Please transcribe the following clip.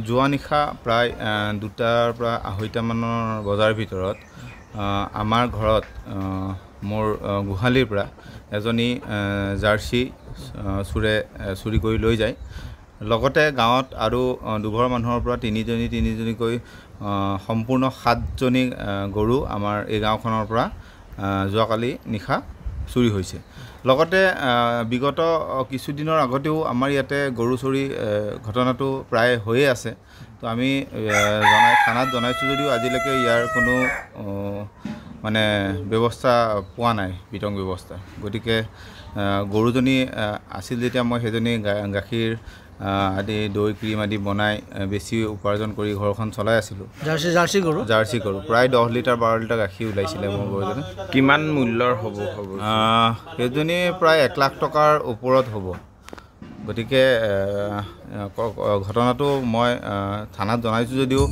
যোৱা নিশা প্ৰায় 2টাৰ পৰা 2:30 মানৰ বজাৰ ভিতৰত আমাৰ ঘৰত মোৰ গোহালিৰ পৰা এজনী জাৰ্চি চোৰে চুৰি কৰি লৈ যায়। লগতে গাঁৱত আৰু দুঘৰ মানুহৰ পৰা তিনিজনীকৈ সম্পূৰ্ণ 7জনী গৰু আমাৰ এই গাঁওখনৰ পৰা যোৱাকালি নিশা চুৰি হৈছে। লগতে বিগত কিছুদিনৰ আগতেও আমাৰ ইয়াতে গৰু চুৰি ঘটনাটো প্ৰায় হৈয়ে আছে। তো আমি থানাত জনাইছোঁ যদিও আজিলৈকে ইয়াৰ কোনো মানে ব্যৱস্থা পোৱা নাই, বিতং ব্যৱস্থা। গতিকে গৰুজনী আছিল যেতিয়া মই সেইজনী গাখীৰ আদি দৈ ক্ৰীম আদি বনাই বেছি উপাৰ্জন কৰি ঘৰখন চলাই আছিলোঁ। জাৰ্চি গৰু প্ৰায় 10 লিটাৰ 12 লিটাৰ গাখীৰ ওলাইছিলে মোৰ গৰুজনী। কিমান মূল্যৰ হ'ব? সেইজনী প্ৰায় 1 লাখ টকাৰ ওপৰত হ'ব। গতিকে ঘটনাটো মই থানাত জনাইছোঁ যদিও